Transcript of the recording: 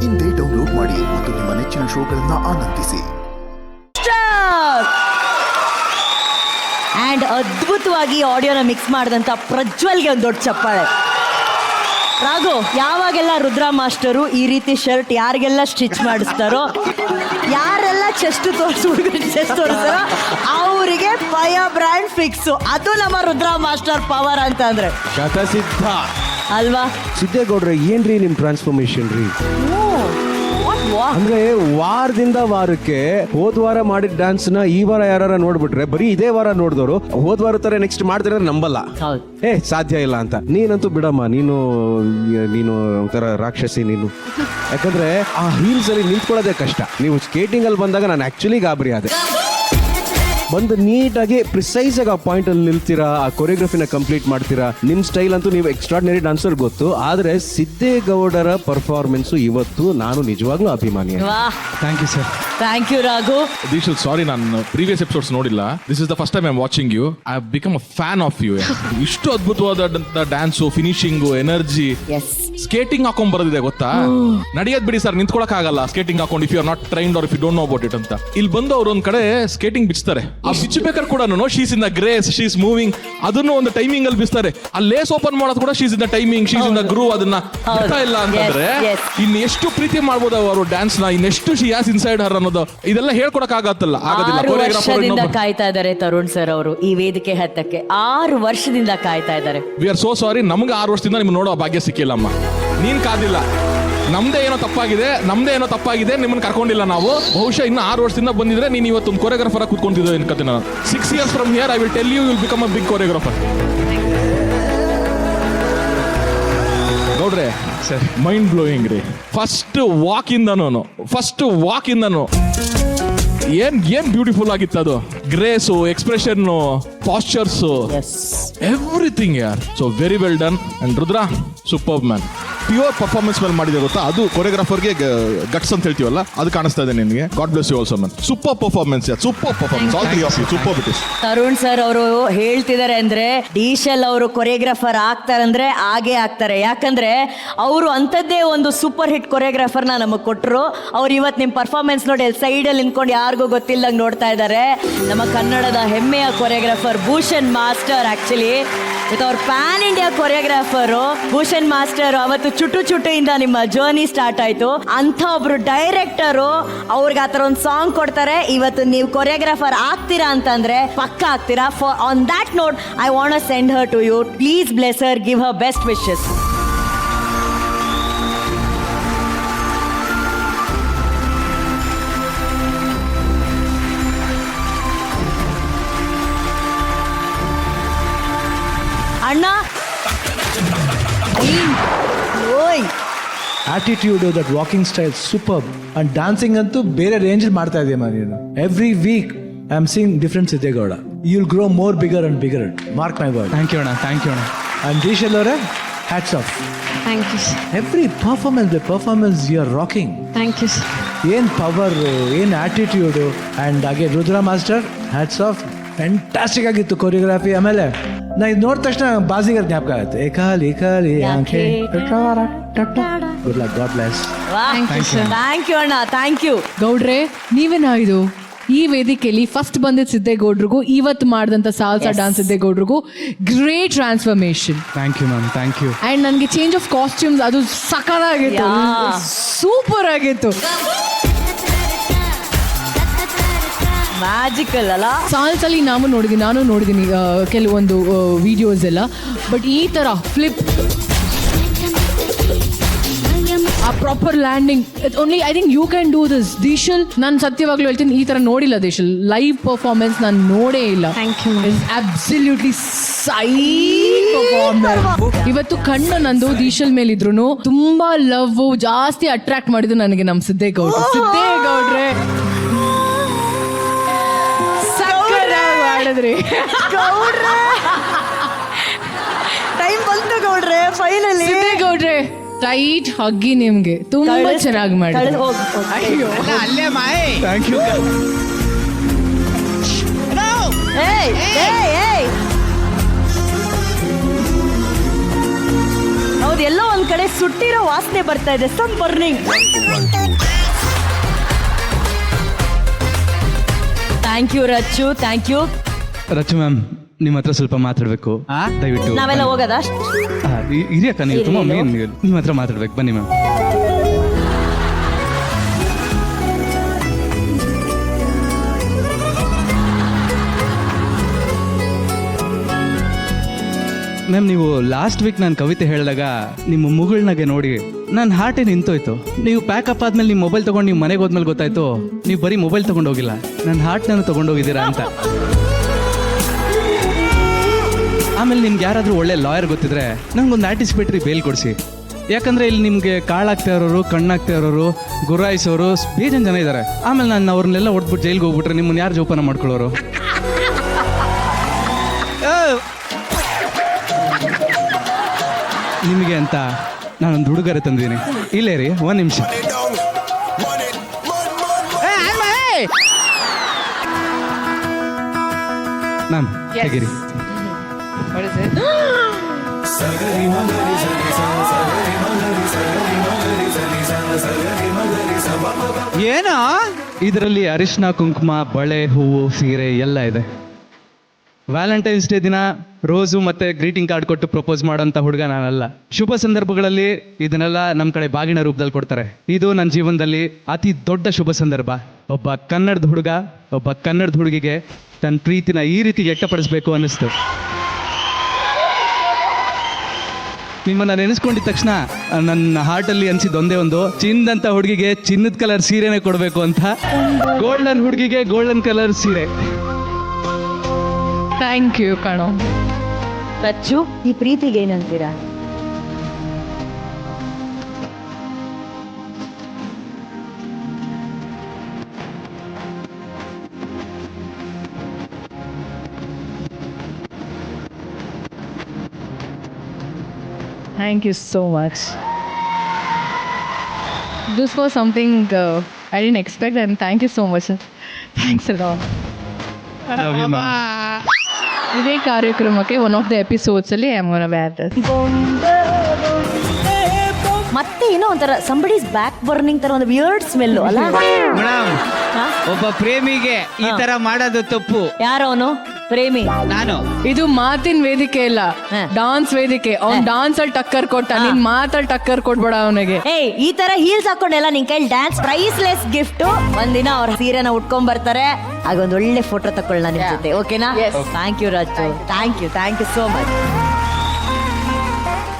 ಇಂದೇ ಡೌನ್ಲೋಡ್ ಮಾಡಿ ಮತ್ತು ನಿಮ್ಮ ನೆಚ್ಚಿನ ಶೋಗಳನ್ನ ಆನಂದಿಸಿ. ಅಂಡ್ ಅದ್ಭುತವಾಗಿ ಆಡಿಯೋನ ಮಿಕ್ಸ್ ಮಾಡಿದಂಥ ಪ್ರಜ್ವಲ್ಗೆ ಒಂದು ದೊಡ್ಡ ಚಪ್ಪಾಳೆ. ರಾಘು, ಯಾವಾಗೆಲ್ಲ ರುದ್ರಾ ಮಾಸ್ಟರು ಈ ರೀತಿ ಶರ್ಟ್ ಯಾರಿಗೆಲ್ಲ ಸ್ಟಿಚ್ ಮಾಡಿಸ್ತಾರೋ, ಯಾರೆಲ್ಲ ಚೆಸ್ಟ್ ಹುಡುಗರು ಚೆಸ್ಟ್ ತೋರಿಸ್ತಾರೋ ಅವರಿಗೆ ಫೈರ್ ಬ್ರ್ಯಾಂಡ್ ಫಿಕ್ಸು. ಅದು ನಮ್ಮ ರುದ್ರಾ ಮಾಸ್ಟರ್ ಪವರ್ ಅಂತ ಅಂದ್ರೆ ಶತಸಿದ್ಧ ಅಲ್ವಾ? ಸಿದ್ದೇಗೌಡ್ರೆ, ಏನ್ರಿ ನಿಮ್ ಟ್ರಾನ್ಸ್ಫಾರ್ಮೇಶನ್ ರೀ? ಅಂದ್ರೆ ವಾರದಿಂದ ವಾರಕ್ಕೆ ಹೋದ್ ವಾರ ಮಾಡಿದ ಡ್ಯಾನ್ಸ್ ನ ಈ ವಾರ ಯಾರ ನೋಡ್ಬಿಟ್ರೆ ಬರೀ ಇದೇ ವಾರ ನೋಡಿದವರು ಹೋದ್ ವಾರ ತರ ನೆಕ್ಸ್ಟ್ ಮಾಡ್ತಾರೆ ನಂಬಲ್ಲ. ಸಾಧ್ಯ ಇಲ್ಲ ಅಂತ. ನೀನಂತೂ ಬಿಡಮ್ಮ, ನೀನು ಒಂಥರ ರಾಕ್ಷಸಿ ನೀನು. ಯಾಕಂದ್ರೆ ಆ ಹೀಲ್ಸ್ ಅಲ್ಲಿ ನಿಂತ್ಕೊಳ್ಳೋದೇ ಕಷ್ಟ. ನೀವು ಸ್ಕೇಟಿಂಗ್ ಅಲ್ಲಿ ಬಂದಾಗ ನಾನು ಆಕ್ಚುಲಿ ಗಾಬರಿ ಆದೆ. ಬಂದು ನೀಟಾಗಿ ಪ್ರಿಸೈಸ್ ಆಗಿ ಆ ಪಾಯಿಂಟ್ ಅಲ್ಲಿ ನಿಲ್ತೀರಾ, ಆ ಕೊರಿಯೋಗ್ರಫಿನ ಕಂಪ್ಲೀಟ್ ಮಾಡ್ತೀರಾ. ನಿಮ್ ಸ್ಟೈಲ್ ಅಂತೂ ನೀವು ಎಕ್ಸ್ಟ್ರಾರ್ಡಿನರಿ ಡಾನ್ಸರ್ ಗೊತ್ತು. ಆದ್ರೆ ಸಿದ್ದೇಗೌಡರ ಪರ್ಫಾರ್ಮೆನ್ಸ್ ಇವತ್ತು ನಾನು ನಿಜವಾಗ್ಲೂ ಅಭಿಮಾನಿ. Thank you sir. Thank you Raghu. ದೀಶಲ್, ಸಾರಿ, ನಾನು ಪ್ರೀವಿಯಸ್ ಎಪಿಸೋಡ್ಸ್ ನೋಡಿಲ್ಲ. This is the first time I am watching you. I have become a fan of you. ಇಷ್ಟು ಅದ್ಭುತವಾದ ಡ್ಯಾನ್ಸು, ಫಿನಿಶಿಂಗು, ಎನರ್ಜಿ. ಸ್ಕೇಟಿಂಗ್ ಹಾಕೊಂಡ್ ಬರೋದಿದೆ ಗೊತ್ತಾ? ನಡೆಯೋದ್ ಬಿಡಿ ಸರ್, ನಿಂತ್ಕೊಳಕ್ ಆಗಲ್ಲ ಸ್ಕೇಟಿಂಗ್ ಹಾಕೊಂಡು, if you are not trained or if you don't know about it ಅಂತ. ಇಲ್ಲಿ ಬಂದು ಅವ್ರು ಒಂದ್ ಕಡೆ ಸ್ಕೇಟಿಂಗ್ ಬಿಚ್ತಾರೆ. ಆ ಬಿಚ್ಚಬೇಕಾದ್ರೆ ಕೂಡ she's in the grace, she's moving, ಅದನ್ನು ಒಂದು ಟೈಮಿಂಗ್ ಅಲ್ಲಿ ಬಿಸ್ತಾರೆ. ಆ ಲೇಸ್ ಓಪನ್ ಮಾಡೋದು ಕೂಡ she's in the timing, she's in the groove. ಅದನ್ನ ಬರ್ತಾ ಇಲ್ಲ ಅಂತಂದ್ರೆ ಇನ್ ಎಷ್ಟು ಪ್ರೀತಿ ಮಾಡ್ಬೋದು ಅವರು ಡ್ಯಾನ್ಸ್ ನ, ಇನ್ನೆಷ್ಟು ಶಿ ಹ್ಯಾಸ್ ಇನ್ಸೈಡ್ ಹರ್ ಅನ್ನೋದು ಇದೆಲ್ಲ ಹೇಳ್ಕೊಡಕ್ ಆಗೋದಿಲ್ಲ. 6 ವರ್ಷದಿಂದ ಕಾಯ್ತಾ ಇದ್ದಾರೆ ತರುಣ್ ಸರ್ ಅವರು ಈ ವೇದಿಕೆ ಹತ್ತಕ್ಕೆ. 6 ವರ್ಷದಿಂದ ಕಾಯ್ತಾ ಇದ್ದಾರೆ. We are so sorry. ನಮ್ಗೆ 6 ವರ್ಷದಿಂದ ನಿಮ್ಗೆ ನೋಡೋ ಭಾಗ್ಯ ಸಿಕ್ಕಿಲ್ಲಮ್ಮ. ನೀನ್ ಕಾದಿಲ್ಲ. ನಮ್ದೇ ಏನೋ ತಪ್ಪಾಗಿದೆ, ನಿಮ್ಮನ್ನ ಕರ್ಕೊಂಡಿಲ್ಲ ನಾವು. ಬಹುಶಃ ಇನ್ನು 6 ವರ್ಷದಿಂದ ಬಂದಿದ್ರೆ ನೀನು ಇವತ್ತೊಂದು ಕೊರಿಯೋಗ್ರಾಫರ್ ಕೂತ್ಕೊಂಡಿದ್ದೆ ಅನ್ಕತ್ತೆ ನಾನು. 6 years from here I will tell you will become a big choreographer. ನೋಡ್ರೆ ಸರ್, ಮೈಂಡ್ ಬ್ಲೋಯಿಂಗ್ ರೀ. ಫಸ್ಟ್ ವಾಕ್ ಇಂದನು ಏನ್ ಬ್ಯೂಟಿಫುಲ್ ಆಗಿತ್ತು ಅದು. ಗ್ರೇಸು, ಎಕ್ಸ್ಪ್ರೆಷನ್, ಪಾಸ್ಚರ್ಸ್, ಎವ್ರಿಥಿಂಗ್ ಯಾರ್. So very well done. And Rudra, super man. Pure performance ಮೇಲೆ ಮಾಡಿದೆ ಗೊತ್ತಾ? ಅದು ಕೊರಿಯೋಗ್ರಾಫರ್ಗೆ ಗಟ್ಸ್ ಅಂತ ಹೇಳ್ತೀವಲ್ಲ, ಅದು ಕಾಣಿಸ್ತಾ ಇದೆ ನಿನಗೆ. God bless you also man. Super performance, all three of you super it is. Tarun sir ಅವರು ಹೇಳ್ತಿದ್ದಾರೆ ಅಂದ್ರೆ ಡೀಶಲ್ ಅವರು ಕೊರಿಯೋಗ್ರಾಫರ್ ಆಗ್ತಾರಂದ್ರೆ ಹಾಗೆ ಆಗ್ತಾರೆ. ಯಾಕಂದ್ರೆ ಅವರು ಅಂಥದ್ದೇ ಒಂದು ಸೂಪರ್ ಹಿಟ್ ಕೊರಿಯೋಗ್ರಾಫರ್ನ ನಮಗೆ ಕೊಟ್ಟರು. ಅವ್ರು ಇವತ್ತು ನಿಮ್ಮ ಪರ್ಫಾರ್ಮೆನ್ಸ್ ನೋಡಿ ಸೈಡ್ ಅಲ್ಲಿ ನಿಂತ್ಕೊಂಡು ಯಾರಿಗೂ ಗೊತ್ತಿಲ್ಲದಂಗೆ ನೋಡ್ತಾ ಇದ್ದಾರೆ. ನಮ್ಮ ಕನ್ನಡದ ಹೆಮ್ಮೆಯ choreographer Bhushan master. Actually with ಅವ್ರ pan India choreographer Bhushan master. ಅವತ್ತು ಚುಟು ಇಂದ ನಿಮ್ಮ ಜರ್ನಿ ಸ್ಟಾರ್ಟ್ ಆಯ್ತು. ಅಂತ ಒಬ್ರು ಡೈರೆಕ್ಟರು ಅವ್ರಿಗೆ ಆತರ ಒಂದು ಸಾಂಗ್ ಕೊಡ್ತಾರೆ. ಇವತ್ತು ನೀವು ಕೊರಿಯೋಗ್ರಾಫರ್ ಆಗ್ತೀರಾ ಅಂತಂದ್ರೆ ಪಕ್ಕ ಆಗ್ತೀರಾ. For on that note I want to send her to you. Please bless her, give her best wishes. ಅಣ್ಣ, attitude, that walking style super. And dancing ಅಂತೂ ಬೇರೆ ರೇಂಜ್ ಮಾಡ್ತಾ ಇದೆಯಮ್ಮ ನೀನು. Every week I am seeing different Siddegowda. You will grow more bigger and bigger. Mark my word. Thank you ಅಣ್ಣ. And ದೀಶಲ್ ಅವರೇ, hats off. Thank you. Every performance you are rocking. Thank you. ಏನ್ power, ಏನ್ attitude. And ಹಾಗೆ Rudra master, hats off. Fantastic ಆಗಿತ್ತು choreography. ಆಮೇಲೆ ನಾ ಇದು ನೋಡಿದ ತಕ್ಷಣ ಬಾಜಿಗರ್ ಜ್ಞಾಪಕ ಆಗುತ್ತೆ. ಏಕಾಲಿ ಆಂಖೆ. Good luck, God bless. Thank you ಅಣ್ಣ, ಥ್ಯಾಂಕ್ ಯು. ಗೌಡ್ರೆ, ನೀವೇನಾ ಇದು ಈ ವೇದಿಕೆಯಲ್ಲಿ ಫಸ್ಟ್ ಬಂದಿದ್ದ ಸಿದ್ದೇಗೌಡ್ರಿಗೂ ಇವತ್ತು ಮಾಡಿದಂಥ ಸಾಲ್ಸಾ ಡಾನ್ಸ್ ಸಿದ್ದೇಗೌಡ್ರಿಗೂ great transformation. Thank you ma'am, thank you. And ನನಗೆ ಚೇಂಜ್ ಆಫ್ ಕಾಸ್ಟ್ಯೂಮ್ಸ್ ಅದು ಸಕಲಾಗಿತ್ತು, ಸೂಪರ್ ಆಗಿತ್ತು, ಮ್ಯಾಜಿಕಲ್ ಅಲ್ಲ. ಸಾಲ್ಸಲ್ಲಿ ನಾನು ನೋಡಿದ್ದೀನಿ ಕೆಲವೊಂದು ವಿಡಿಯೋಸ್ ಎಲ್ಲ. ಬಟ್ ಈ ಥರ ಫ್ಲಿಪ್, ಆ proper landing, only I think you can do this. ದೀಶಲ್, ನಾನು ಸತ್ಯವಾಗ್ಲೂ ಹೇಳ್ತೀನಿ, ಈ ಥರ ನೋಡಿಲ್ಲ ದೀಶಲ್. ಲೈವ್ ಪರ್ಫಾರ್ಮೆನ್ಸ್ ನಾನು ನೋಡೇ ಇಲ್ಲ. ಅಬ್ಸಲ್ಯೂಟ್ಲಿ ಸೈಕ್ ಪರ್ಫಾರ್ಮೆನ್ಸ್. ಇವತ್ತು ಕಣ್ಣು ನಂದು ದೀಶಲ್ ಮೇಲಿದ್ರು ತುಂಬಾ ಲವ್ ಜಾಸ್ತಿ ಅಟ್ರಾಕ್ಟ್ ಮಾಡಿದ್ದು ನನಗೆ ನಮ್ಮ ಸಿದ್ದೇಗೌಡ್ರೆ. ಟೈಮ್ ಬಂತು ಗೌಡ್ರೆ, ಫೈನಲಿ. ಸಿದ್ದೇಗೌಡ್ರೆ, ಟೈಟ್ ಹಗ್ಗಿ ನಿಮ್ಗೆ ತುಂಬಾ ಚೆನ್ನಾಗಿ ಮಾಡಿ. ಅಲ್ಲೇ ಮಾಯ್. Thank you. ಹೌದು, ಎಲ್ಲೋ ಒಂದ್ ಕಡೆ ಸುಟ್ಟಿರೋ ವಾಸನೆ ಬರ್ತಾ ಇದೆ, some burning. Thank you Rachu, thank you. Rachu ma'am ನಿಮ್ಮ ಹತ್ರ ಸ್ವಲ್ಪ ಮಾತಾಡ್ಬೇಕು ದಯವಿಟ್ಟು. ನಾವೆಲ್ಲ ಹೋಗೋದಾ? ಇರಿಯಕ್ಕ ನೀವು ತುಂಬಾ ಮೇನ್, ನಿಮ್ಮ ಹತ್ರ ಮಾತಾಡ್ಬೇಕು, ಬನ್ನಿ ಮ್ಯಾಮ್. ಮ್ಯಾಮ್ ನೀವು ಲಾಸ್ಟ್ ವೀಕ್ ನಾನು ಕವಿತೆ ಹೇಳಿದಾಗ ನಿಮ್ಮ ಮುಗುಳ್ನಾಗೆ ನೋಡಿ ನನ್ನ ಹಾರ್ಟೇ ನಿಂತೋಯ್ತು. ನೀವು ಪ್ಯಾಕಪ್ ಆದ್ಮೇಲೆ ನಿಮ್ಮ ಮೊಬೈಲ್ ತಗೊಂಡು ನೀವು ಮನೆಗೆ ಹೋದ್ಮೇಲೆ ಗೊತ್ತಾಯ್ತು ನೀವು ಬರೀ ಮೊಬೈಲ್ ತಗೊಂಡು ಹೋಗಿಲ್ಲ, ನನ್ನ ಹಾರ್ಟ್ನೂ ತಗೊಂಡೋಗಿದ್ದೀರಾ ಅಂತ. ಆಮೇಲೆ ನಿಮ್ಗೆ ಯಾರಾದರೂ ಒಳ್ಳೆ ಲಾಯರ್ ಗೊತ್ತಿದ್ರೆ ನಂಗೊಂದು ಆಂಟಿಸಿಪೇಟರಿ ಬೇಲ್ ಕೊಡಿಸಿ. ಯಾಕಂದ್ರೆ ಇಲ್ಲಿ ನಿಮಗೆ ಕಾಳಾಗ್ತಾ ಇರೋರು, ಕಣ್ಣಾಗ್ತಾ ಇರೋರು, ಗುರಾಯಿಸೋರು ಬೇಜನ್ ಜನ ಇದ್ದಾರೆ. ಆಮೇಲೆ ನಾನು ಅವ್ರನ್ನೆಲ್ಲ ಹೊಡ್ಬಿಟ್ಟು ಜೈಲ್ಗೆ ಹೋಗ್ಬಿಟ್ರೆ ನಿಮ್ಮನ್ನ ಯಾರು ಜೋಪಾನ ಮಾಡ್ಕೊಳ್ಳೋರು? ನಿಮಗೆ ಅಂತ ನಾನೊಂದು ಹುಡುಗರೆ ತಂದಿದ್ದೀನಿ, ಇಲ್ಲೇ ರೀ ಒಂದು ನಿಮಿಷ. ಮ್ಯಾಮ್ ಹೇಗಿರಿ? ಏನೋ ಇದರಲ್ಲಿ ಅರಿಶಿನ, ಕುಂಕುಮ, ಬಳೆ, ಹೂವು, ಸೀರೆ ಎಲ್ಲ ಇದೆ. ವ್ಯಾಲೆಂಟೈನ್ಸ್ ಡೇ ದಿನ ರೋಸು ಮತ್ತೆ ಗ್ರೀಟಿಂಗ್ ಕಾರ್ಡ್ ಕೊಟ್ಟು ಪ್ರಪೋಸ್ ಮಾಡೋಂಥ ಹುಡುಗ ನಾನಲ್ಲ. ಶುಭ ಸಂದರ್ಭಗಳಲ್ಲಿ ಇದನ್ನೆಲ್ಲ ನಮ್ಮ ಕಡೆ ಬಾಗಿನ ರೂಪದಲ್ಲಿ ಕೊಡ್ತಾರೆ. ಇದು ನನ್ನ ಜೀವನದಲ್ಲಿ ಅತಿ ದೊಡ್ಡ ಶುಭ ಸಂದರ್ಭ. ಒಬ್ಬ ಕನ್ನಡದ ಹುಡುಗ, ಒಬ್ಬ ಕನ್ನಡದ ಹುಡುಗಿಗೆ ತನ್ನ ಪ್ರೀತಿನ ಈ ರೀತಿ ವ್ಯಕ್ತಪಡಿಸ್ಬೇಕು ಅನ್ನಿಸ್ತು. ನಿಮ್ಮನ್ನ ನೆನೆಸ್ಕೊಂಡಿದ ತಕ್ಷಣ ನನ್ನ ಹಾರ್ಟಲ್ಲಿ ಅನ್ಸಿದ್ದು ಒಂದೇ ಒಂದು, ಚಿನ್ನದಂತ ಹುಡುಗಿಗೆ ಚಿನ್ನದ ಕಲರ್ ಸೀರೆನೇ ಕೊಡಬೇಕು ಅಂತ. ಗೋಲ್ಡನ್ ಹುಡುಗಿಗೆ ಗೋಲ್ಡನ್ ಕಲರ್ ಸೀರೆ. ಥ್ಯಾಂಕ್ ಯು ಕಣೋ. ರಚ್ಚು, ಈ ಪ್ರೀತಿಗೆ ಏನಂತೀರಾ? Thank you so much. This was something I didn't expect, and thank you so much. Thanks a lot. ಇದೇ ಕಾರ್ಯಕ್ರಮಕ್ಕೆ ಒನ್ ಆಫ್ ದ ಎಪಿಸೋಡ್ಸ್ ಅಲ್ಲಿ I am gonna wear this. ಮತ್ತೆ ಏನೋ ಒಂಥರ ಸಂಬಡೀಸ್ ಬ್ಯಾಕ್ ಬರ್ನಿಂಗ್ ತರ ಒಂದು ವಿಯರ್ಡ್ ಸ್ಮೆಲ್ ಅಲ್ಲ? Madam, ಒಬ್ಬ ಪ್ರೇಮಿಗೆ ಈ ತರ ಮಾಡೋದು ತಪ್ಪು. ಯಾರೋ ಅವನು ಪ್ರೇಮಿ? ನಾನು. ಇದು ಮಾತಿನ ವೇದಿಕೆ ಇಲ್ಲ, ಡಾನ್ಸ್ ವೇದಿಕೆ. ಅವ್ನ್ ಡಾನ್ಸ್ ಅಲ್ಲಿ ಟಕ್ಕರ್ ಕೊಟ್ಟ, ನೀನ್ ಮಾತಲ್ಲಿ ಟಕ್ಕರ್ ಕೊಡ್ಬೇಡ ಅವನಿಗೆ. ಏಯ್, ಈ ತರ ಹೀಲ್ಸ್ ಹಾಕೊಂಡೆಲ್ಲ ನಿನ್ ಕೈಲಿ ಡ್ಯಾನ್ಸ್ ಪ್ರೈಸ್ಲೆಸ್ ಗಿಫ್ಟ್. ಒಂದಿನ ಅವ್ರ ಸೀರೆನ ಉಟ್ಕೊಂಡ್ ಬರ್ತಾರೆ, ಆಗ ಒಂದ್ ಒಳ್ಳೆ ಫೋಟೋ ತಕೊಳ್ಳ ನಿಮ್ ಜೊತೆ. ಓಕೆನಾ? Thank you Raju, thank you so much.